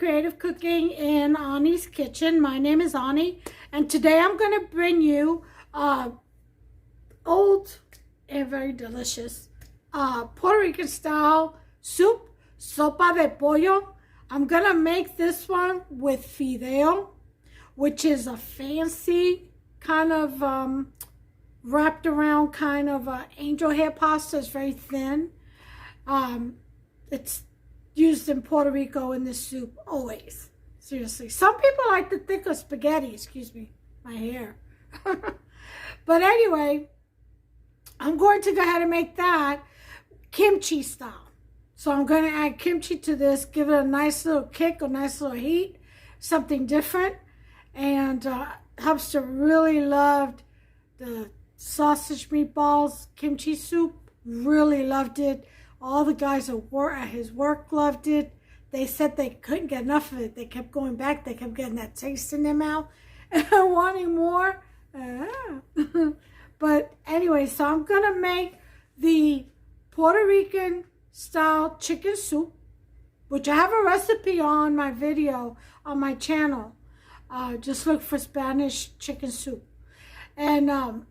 Creative Cooking in Ani's Kitchen. My name is Ani, and today I'm going to bring you old and very delicious Puerto Rican style soup, Sopa de Pollo. I'm going to make this one with Fideo, which is a fancy kind of wrapped around kind of angel hair pasta. It's very thin. It's used in Puerto Rico in this soup always. Seriously. Some people like to think of spaghetti. Excuse me, my hair. But anyway, I'm going to go ahead and make that kimchi style. So I'm going to add kimchi to this, give it a nice little kick, a nice little heat, something different. And helps to really love the sausage meatballs kimchi soup. Really loved it. All the guys at his work loved it. They said they couldn't get enough of it. They kept going back. They kept getting that taste in their mouth and wanting more. But anyway, so I'm going to make the Puerto Rican style chicken soup, which I have a recipe on my video on my channel. Just look for Spanish chicken soup. And I'm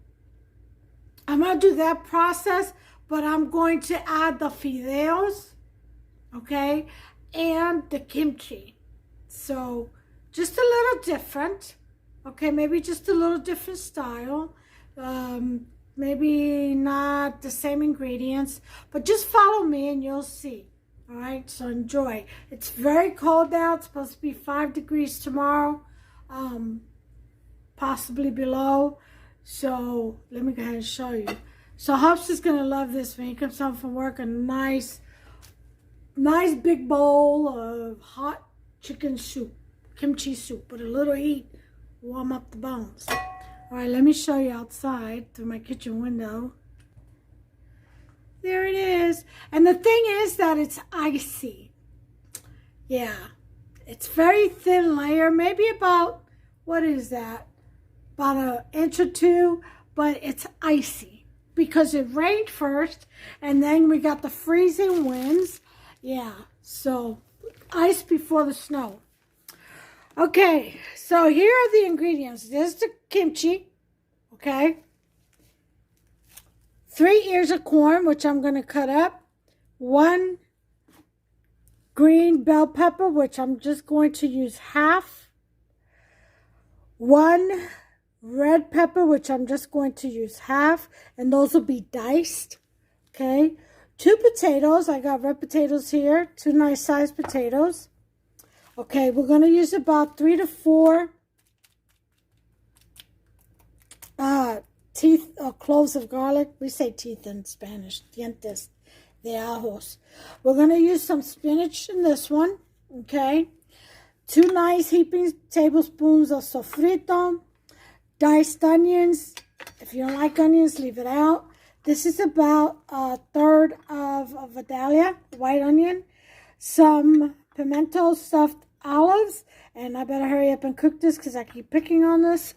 going to do that process, but I'm going to add the fideos, okay, and the kimchi. So just a little different, okay, maybe just a little different style. Maybe not the same ingredients, but just follow me and you'll see. All right, so enjoy. It's very cold out. It's supposed to be 5 degrees tomorrow, possibly below. So let me go ahead and show you. So Hubs is gonna love this when he comes home from work. A nice big bowl of hot chicken soup, kimchi soup with a little heat, warm up the bones. All right, let me show you outside through my kitchen window. There it is. And the thing is that it's icy. Yeah, it's very thin layer, maybe about, what is that? About an inch or two, but it's icy because it rained first and then we got the freezing winds. Yeah, so ice before the snow. Okay, so here are the ingredients. There's the kimchi, okay? 3 ears of corn, which I'm going to cut up. 1 green bell pepper, which I'm just going to use half. 1 red pepper, which I'm just going to use half, and those will be diced, okay? 2 potatoes. I got red potatoes here, 2 nice sized potatoes. Okay, we're going to use about 3 to 4 teeth or cloves of garlic. We say teeth in Spanish, dientes de ajos. We're going to use some spinach in this one, okay? 2 nice heaping tablespoons of sofrito. Diced onions. If you don't like onions, leave it out. This is about 1/3 of a Vidalia, white onion. Some pimento stuffed olives. And I better hurry up and cook this because I keep picking on this.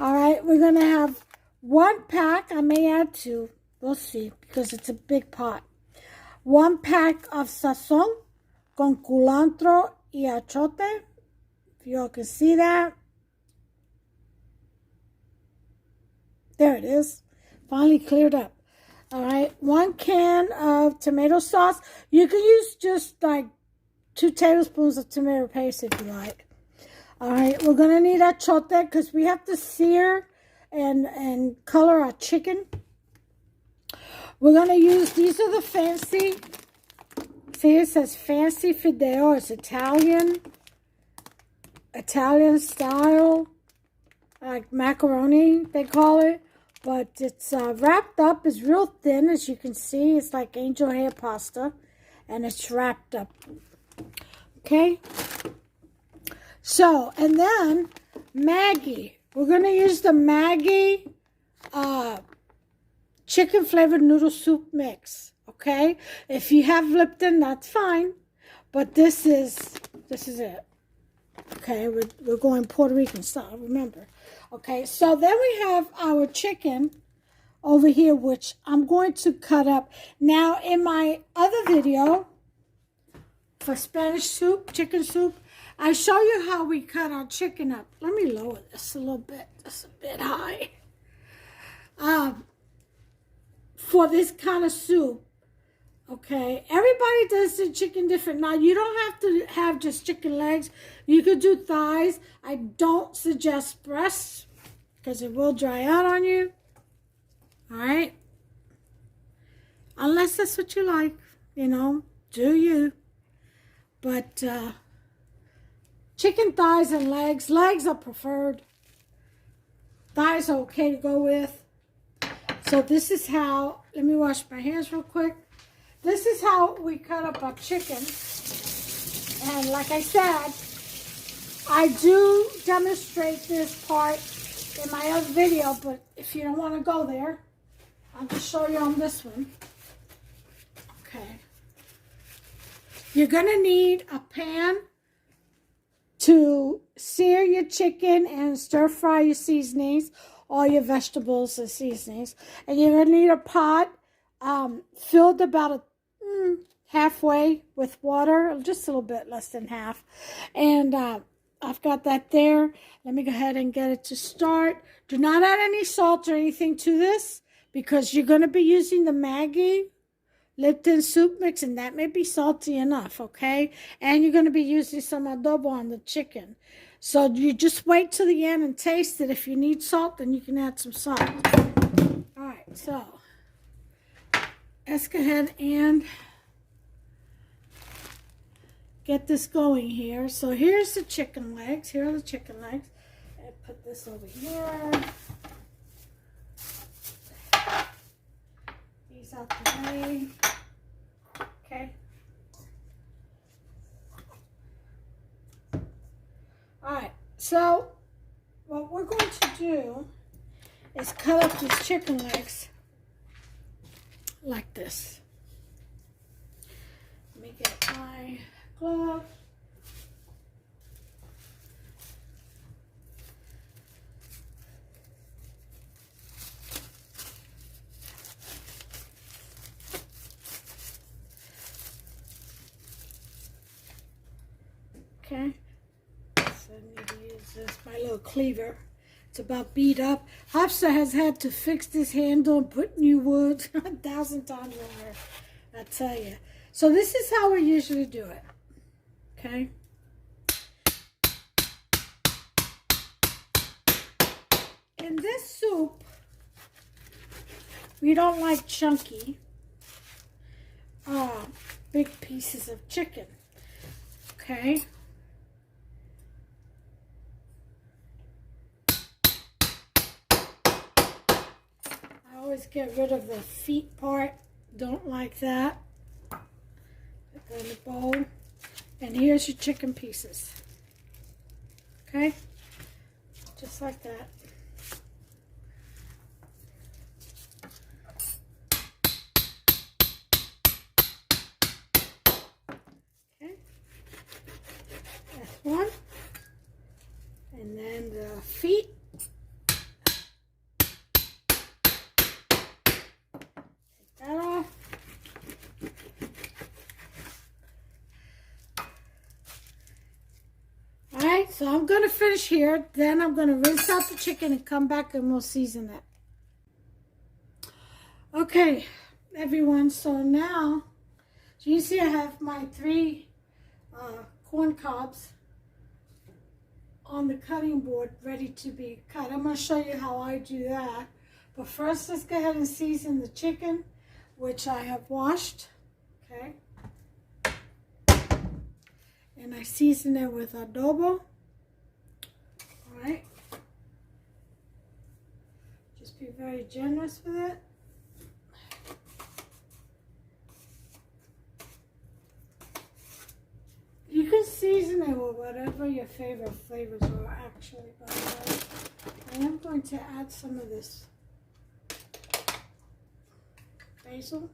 All right, we're going to have 1 pack. I may add 2. We'll see because it's a big pot. 1 pack of sazon con culantro y achote. If you all can see that. There it is. Finally cleared up. All right. 1 can of tomato sauce. You can use just like 2 tablespoons of tomato paste if you like. All right. We're going to need achote because we have to sear and color our chicken. We're going to use, these are the fancy, see it says fancy Fideo. It's Italian style, like macaroni they call it. But it's wrapped up. It's real thin, as you can see. It's like angel hair pasta. And it's wrapped up. Okay? So, and then Maggi. We're going to use the Maggi chicken flavored noodle soup mix. Okay? If you have Lipton, that's fine. But this is it. Okay? We're going Puerto Rican style, remember. Okay, so then we have our chicken over here, which I'm going to cut up. Now, in my other video, for Spanish soup, chicken soup. I show you how we cut our chicken up. Let me lower this a little bit. It's a bit high. For this kind of soup, okay, everybody does the chicken different. Now, you don't have to have just chicken legs. You could do thighs. I don't suggest breasts because it will dry out on you. All right? Unless that's what you like, you know, do you. But chicken thighs and legs. Legs are preferred. Thighs are okay to go with. So this is how, let me wash my hands real quick. This is how we cut up our chicken. And like I said, I do demonstrate this part in my other video, but if you don't want to go there, I'll just show you on this one. Okay. You're going to need a pan to sear your chicken and stir fry your seasonings, all your vegetables and seasonings. And you're going to need a pot filled about halfway with water, just a little bit less than half. And I've got that there. Let me go ahead and get it to start. Do not add any salt or anything to this because you're going to be using the Maggi Lipton soup mix, and that may be salty enough, okay? And you're going to be using some adobo on the chicken. So you just wait till the end and taste it. If you need salt, then you can add some salt. All right, so let's go ahead and get this going here. So here's the chicken legs. Here are the chicken legs. And put this over here. These out the way. Okay. Alright, so what we're going to do is cut up these chicken legs like this. Let me get my glove. Okay, so I need to use this, my little cleaver. It's about beat up. Hafsa has had to fix this handle and put new wood 1,000 times over, I tell you. So this is how we usually do it, okay? In this soup, we don't like chunky, big pieces of chicken, okay? Always get rid of the feet part. Don't like that. Put that in the bowl. And here's your chicken pieces. Okay? Just like that. Okay? That's one. And then the feet. So I'm going to finish here, then I'm going to rinse out the chicken and come back and we'll season it. Okay, everyone, so now, so you see I have my 3 corn cobs on the cutting board ready to be cut. I'm going to show you how I do that. But first, let's go ahead and season the chicken, which I have washed, okay? And I season it with adobo. Alright, just be very generous with it. You can season it with whatever your favorite flavors are, actually, by the way. I am going to add some of this basil.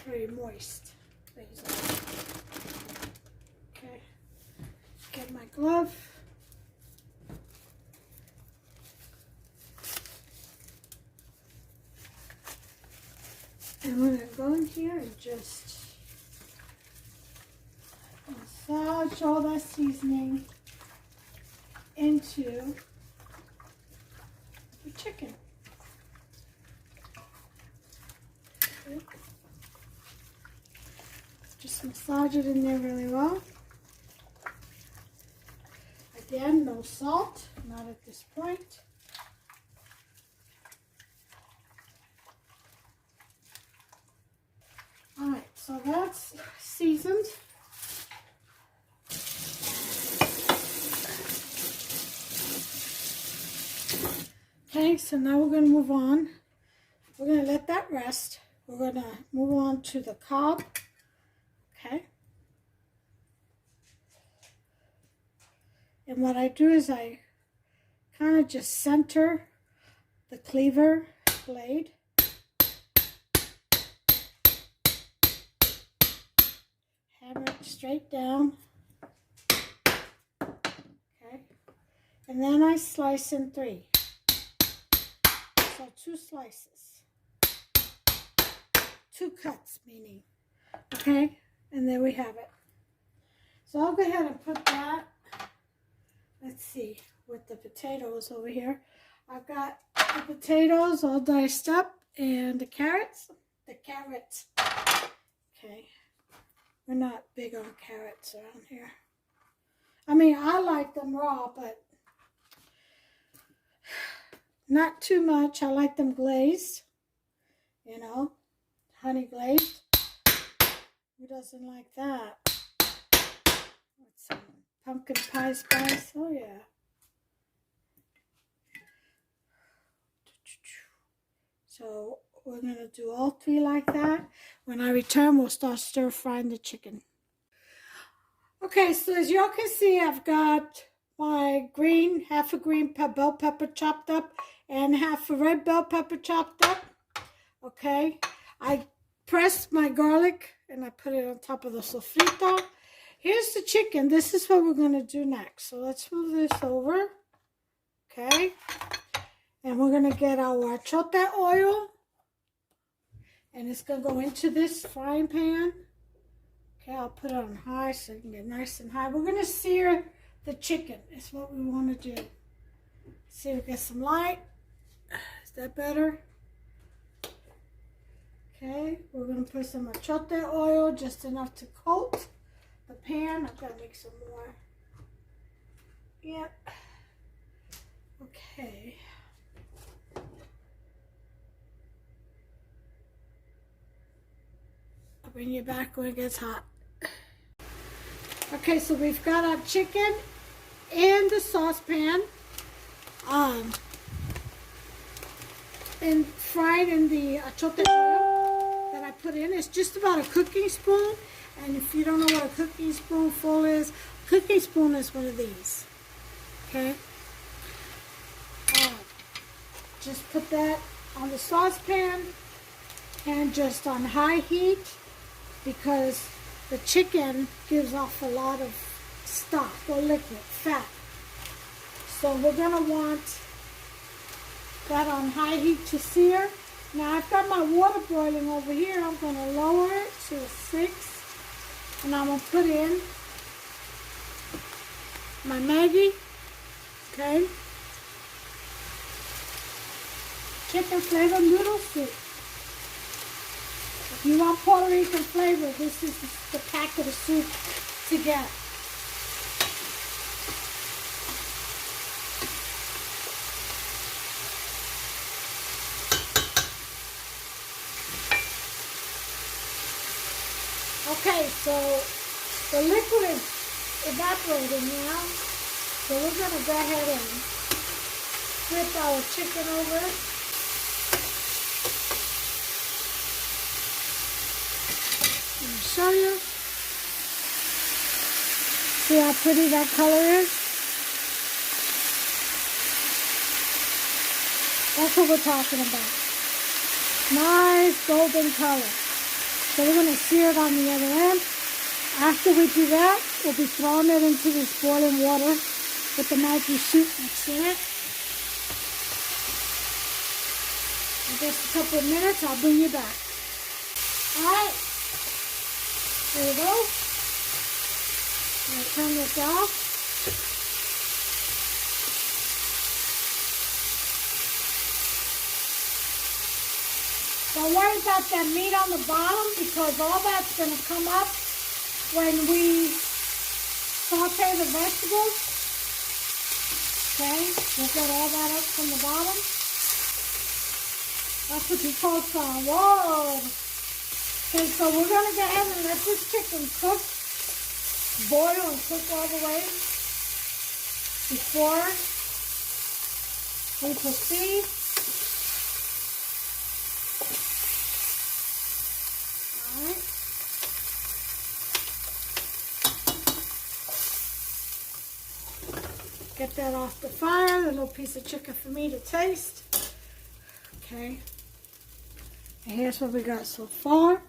Very moist basil. Okay, get my glove. And we're going to go in here and just massage all that seasoning into the chicken. Okay. Just massage it in there really well. Again, no salt, not at this point. Alright, so that's seasoned. Okay, so now we're going to move on. We're going to let that rest. We're going to move on to the cob. Okay. And what I do is I kind of just center the cleaver blade. Hammer it straight down. Okay. And then I slice in 3. So 2 slices. 2 cuts, meaning. Okay. And there we have it. So I'll go ahead and put that. Let's see, with the potatoes over here. I've got the potatoes all diced up and the carrots. Okay. We're not big on carrots around here. I mean, I like them raw, but not too much. I like them glazed, you know, honey glazed. Who doesn't like that? What's some pumpkin pie spice? Oh, yeah. So we're going to do all 3 like that. When I return, we'll start stir frying the chicken. Okay, so as y'all can see, I've got my half a green bell pepper chopped up and half a red bell pepper chopped up. Okay, I pressed my garlic and I put it on top of the sofrito. Here's the chicken. This is what we're going to do next. So let's move this over. Okay, and we're going to get our achote oil. And it's going to go into this frying pan. Okay, I'll put it on high so it can get nice and high. We're going to sear the chicken. Is what we want to do. See if we get some light. Is that better? Okay, we're going to put some achote oil, just enough to coat the pan. I've got to make some more. Yep. Okay. Bring you back when it gets hot. Okay, so we've got our chicken in the saucepan and fried in the achote oil that I put in. It's just about a cooking spoon, and if you don't know what a cooking spoonful is, a cooking spoon is one of these. Okay, just put that on the saucepan and just on high heat, because the chicken gives off a lot of stock or liquid, fat. So we're going to want that on high heat to sear. Now I've got my water boiling over here. I'm going to lower it to a 6. And I'm going to put in my Maggi. Okay. Chicken flavored noodle soup. If you want Puerto Rican flavor, this is the packet of soup to get. Okay, so the liquid is evaporating now. So we're going to go ahead and flip our chicken over. Show you. See how pretty that color is? That's what we're talking about. Nice golden color. So we're going to sear it on the other end. After we do that, we'll be throwing it into this boiling water with the Maggi soup mixed in it. In just a couple of minutes, I'll bring you back. Alright, there you go. I'm going to turn this off. Don't worry about that meat on the bottom because all that's going to come up when we saute the vegetables. Okay, we'll get all that up from the bottom. That's what you call some. Whoa! Okay, so we're going to go ahead and let this chicken cook, boil and cook all the way before we proceed. Alright. Get that off the fire, a little piece of chicken for me to taste. Okay. And here's what we got so far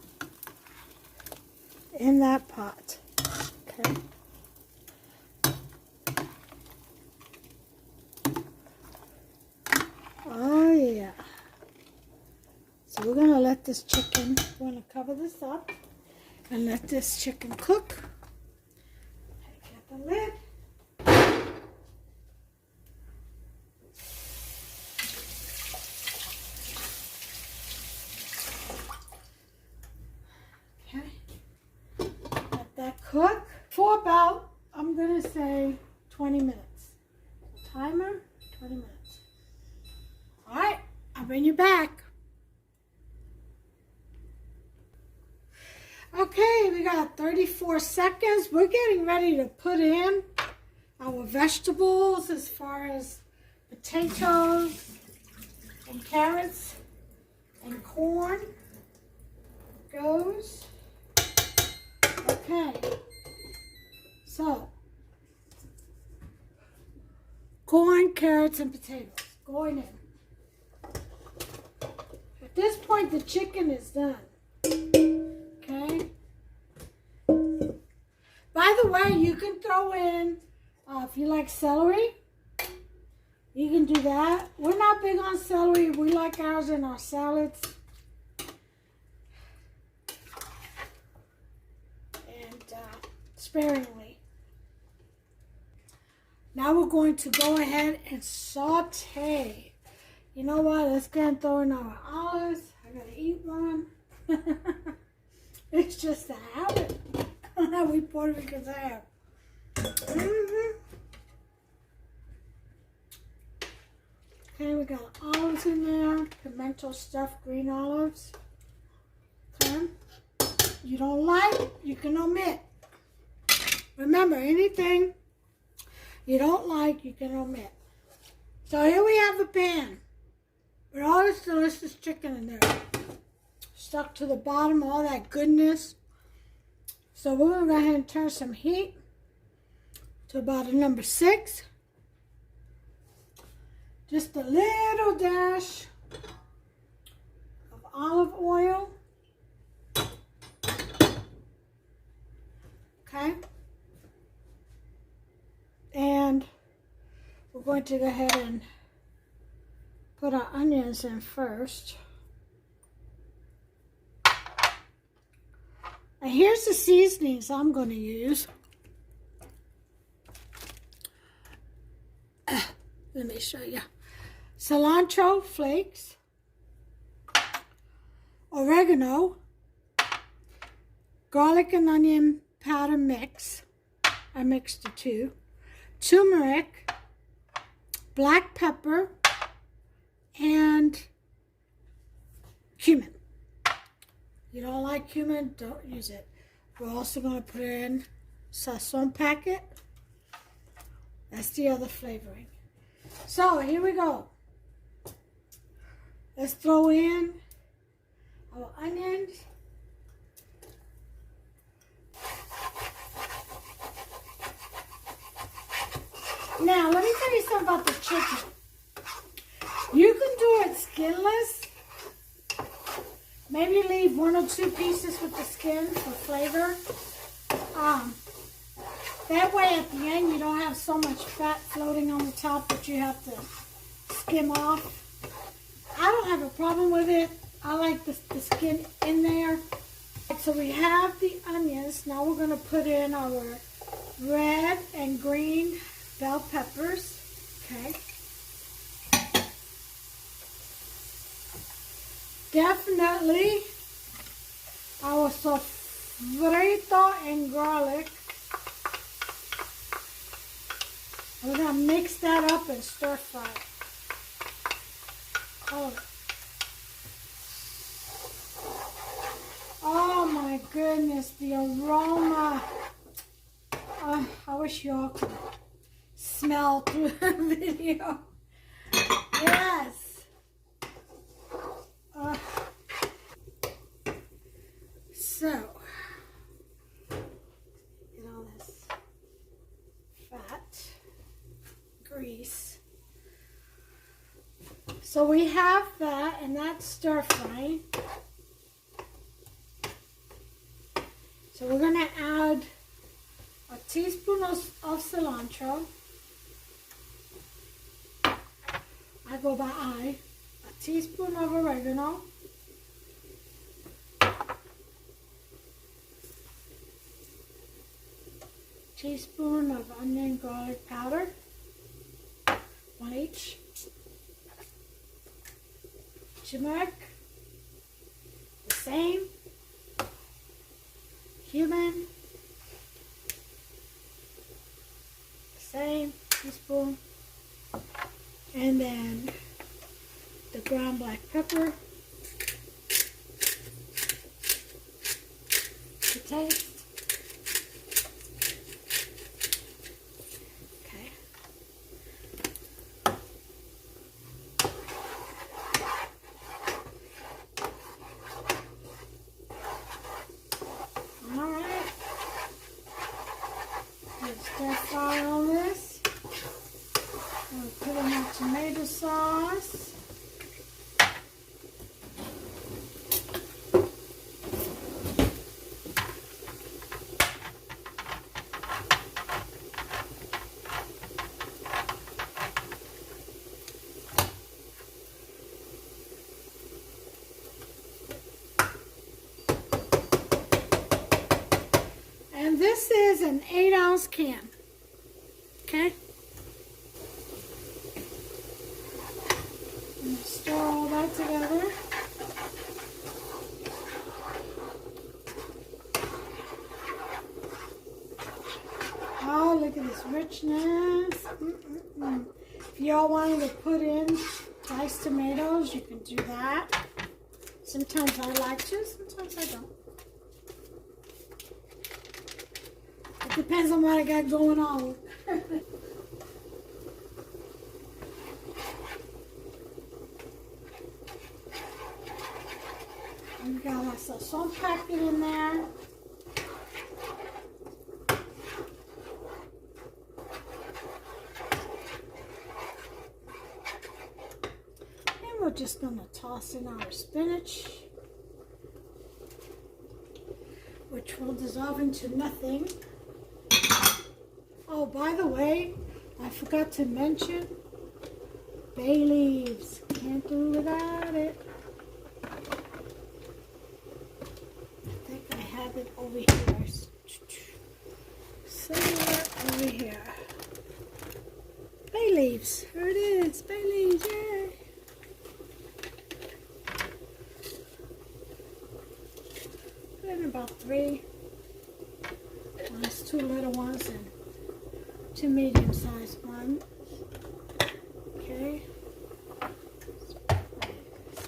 in that pot. Okay. Oh yeah. So we're going to let this chicken, we're going to cover this up and let this chicken cook. Get the lid. Cook for about, I'm going to say 20 minutes. Timer, 20 minutes. Alright, I'll bring you back. Okay, we got 34 seconds. We're getting ready to put in our vegetables as far as potatoes and carrots and corn goes. Okay, so corn, carrots, and potatoes going in. At this point, the chicken is done. Okay. By the way, you can throw in, if you like celery, you can do that. We're not big on celery. We like ours in our salads. Sparingly. Now we're going to go ahead and saute. You know what? Let's go and throw in our olives. I gotta eat one. It's just a habit. We Puerto Ricans have. Okay, we got olives in there. Pimento stuffed green olives. Okay. You don't like, you can omit. Remember, anything you don't like, you can omit. So here we have a pan with all this delicious chicken in there. Stuck to the bottom, all that goodness. So we're going to go ahead and turn some heat to about a number 6. Just a little dash of olive oil. Okay. And we're going to go ahead and put our onions in first. And here's the seasonings I'm going to use. Let me show you. Cilantro flakes, oregano, garlic and onion powder mix. I mixed the two. Turmeric, black pepper, and cumin. You don't like cumin, don't use it. We're also going to put in sazon packet. That's the other flavoring. So here we go. Let's throw in our onions. Now, let me tell you something about the chicken. You can do it skinless. Maybe leave 1 or 2 pieces with the skin for flavor. That way at the end you don't have so much fat floating on the top that you have to skim off. I don't have a problem with it. I like the skin in there. so we have the onions. Now we're going to put in our red and green bell peppers. Okay. Definitely our sofrito and garlic. We're going to mix that up and stir fry it. Oh my goodness, the aroma. I wish y'all could smell through the video. Yes. So, get all this fat, grease. So we have that, and that's stir frying. So we're going to add a teaspoon of cilantro. I go by eye. A teaspoon of oregano. Teaspoon of onion garlic powder. 1 each. Turmeric. The same. Cumin, same teaspoon, and then the ground black pepper to taste. Okay. Stir fry on this. We'll put in our tomato sauce. And this is an 8-ounce can. Okay? And stir all that together. Oh, look at this richness. If y'all wanted to put in diced tomatoes, you can do that. Sometimes I like to, sometimes I don't. It depends on what I got going on. We got our salt packet in there. And we're just going to toss in our spinach, which will dissolve into nothing. Oh, by the way, I forgot to mention bay leaves. Can't do without it. I think I have it over here. Somewhere over here. Bay leaves. Here it is. Bay leaves. Yay. Put in about 3. There's 2 little ones and 2 medium-sized ones. Okay.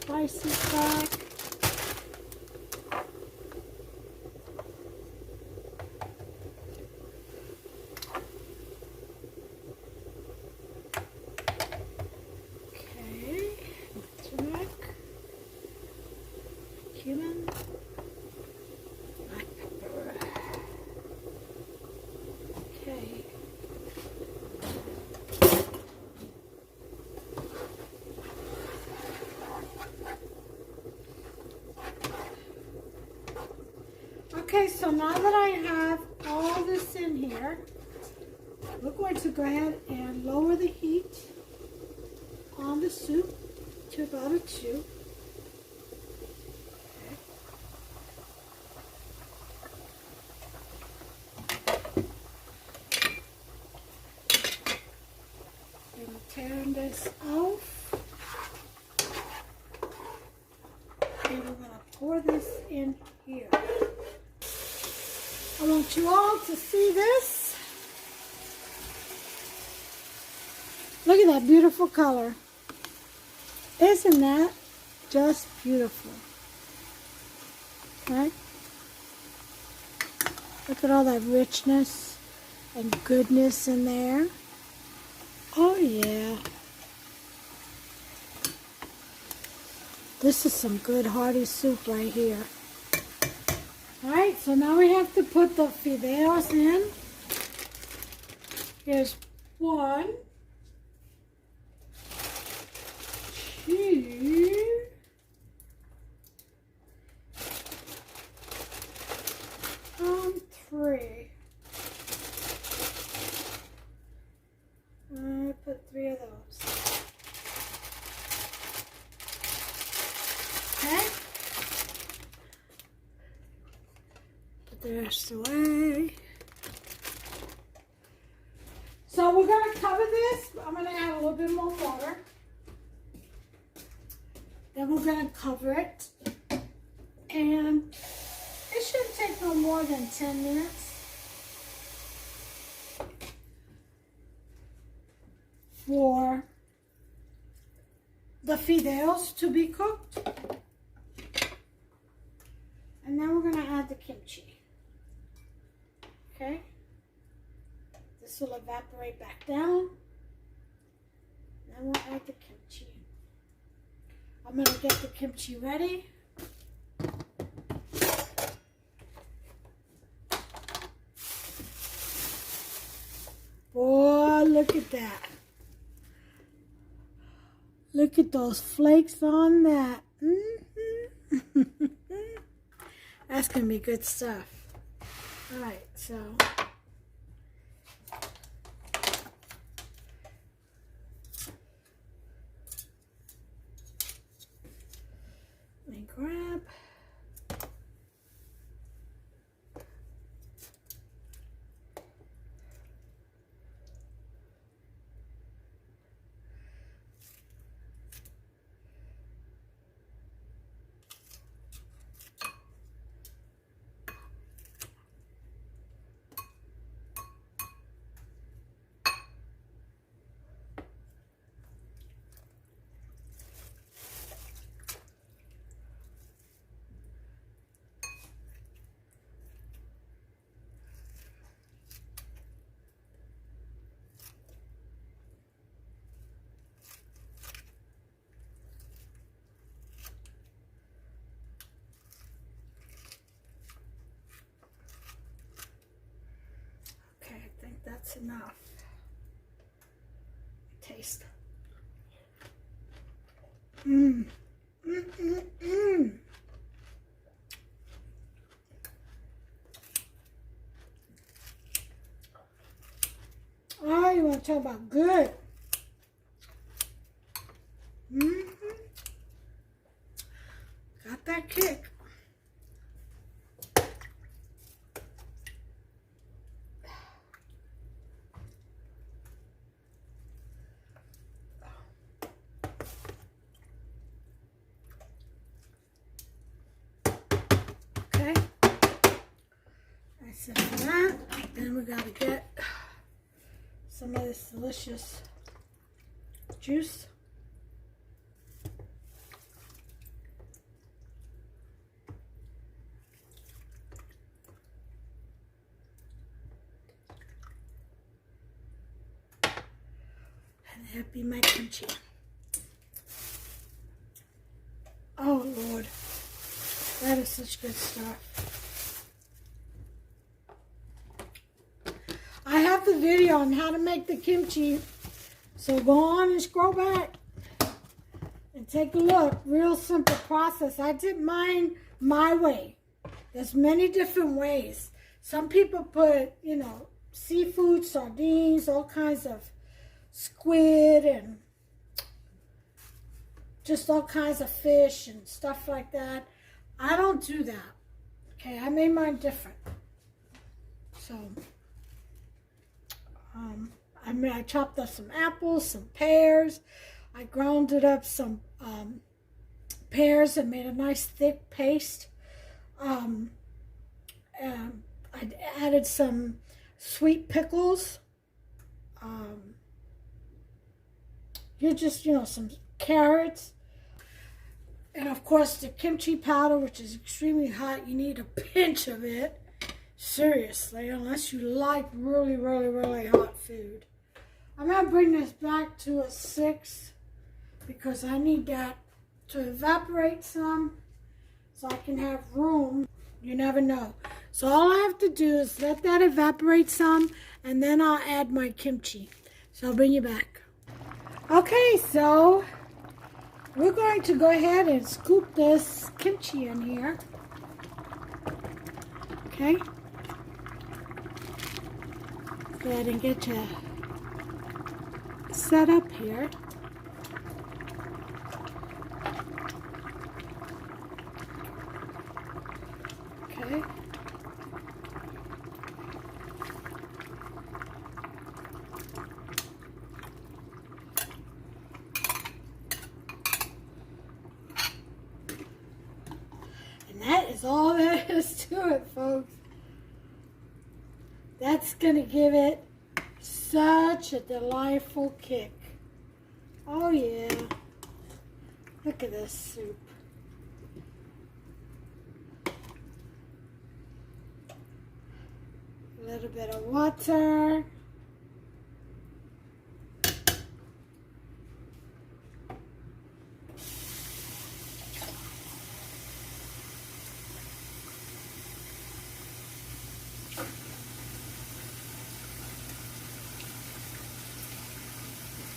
Spices back. Okay. Turmeric. Cumin. Black pepper. Okay. Okay, so now that I have all this in here, we're going to go ahead and lower the heat on the soup to about a 2. Okay. this off. And we're going to pour this in here. I want you all to see this. Look at that beautiful color. Isn't that just beautiful? Right? Look at all that richness and goodness in there. Oh yeah. This is some good hearty soup right here. Alright, so now we have to put the fideos in. Here's 1, 2, 3. I put 3 of those. Okay. Put the rest away. So we're going to cover this. I'm going to add a little bit more water. Then we're going to cover it. And it shouldn't take no more than 10 minutes. For the fideos to be cooked. And then we're going to add the kimchi. Okay? This will evaporate back down. Then we'll add the kimchi. I'm going to get the kimchi ready. Boy, look at that. Look at those flakes on that. That's going to be good stuff. All right, so let me grab. That's enough. Taste. Oh, you want to talk about good? Got that kick. So for that, then we gotta get some of this delicious juice. And that'd be my kimchi. Oh Lord, that is such good stuff. I have the video on how to make the kimchi, so go on and scroll back and take a look. Real simple process. I did mine my way. There's many different ways. Some people put, you know, seafood, sardines, all kinds of squid and just all kinds of fish and stuff like that. I don't do that. Okay, I made mine different. So I chopped up some apples, some pears. I grounded up some pears and made a nice thick paste. I added some sweet pickles. Some carrots. And of course the kimchi powder, which is extremely hot. You need a pinch of it. Seriously, unless you like really, really, really hot food. I'm going to bring this back to a 6 because I need that to evaporate some so I can have room. You never know. So all I have to do is let that evaporate some, and then I'll add my kimchi. So I'll bring you back. Okay, so we're going to go ahead and scoop this kimchi in here. Okay. Go ahead and get you set up here. Okay. And that is all there is to it, folks. That's going to give it such a delightful kick. Oh yeah. Look at this soup. A little bit of water.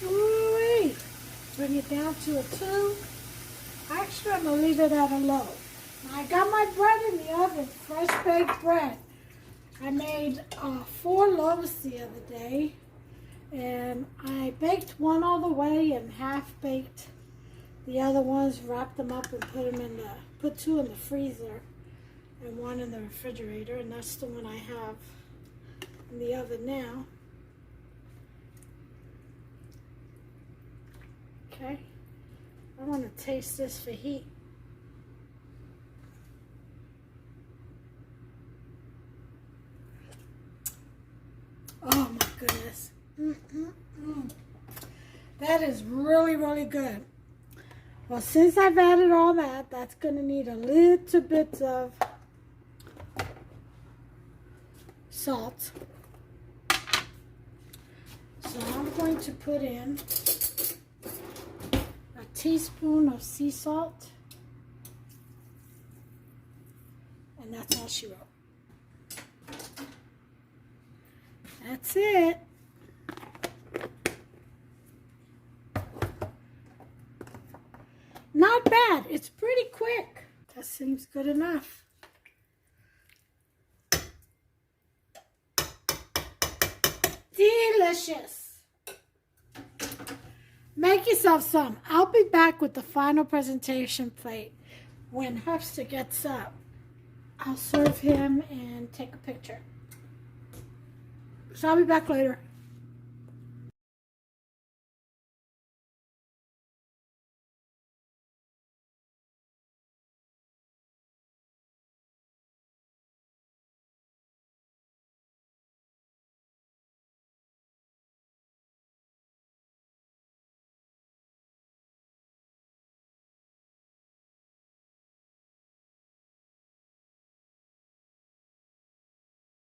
Ooh-wee. Bring it down to a 2. Actually, I'm going to leave it at a low. Now, I got my bread in the oven, fresh baked bread. I made 4 loaves the other day, and I baked one all the way and half baked the other ones, wrapped them up and put 2 in the freezer and 1 in the refrigerator, and that's the one I have in the oven now. Okay, I want to taste this for heat. Oh my goodness. That is really, really good. Well, since I've added all that, that's going to need a little bit of salt. So I'm going to put in a teaspoon of sea salt. And that's all she wrote. That's it. Not bad. It's pretty quick. That seems good enough. Delicious. Make yourself some. I'll be back with the final presentation plate. When Hufster gets up, I'll serve him and take a picture. So I'll be back later.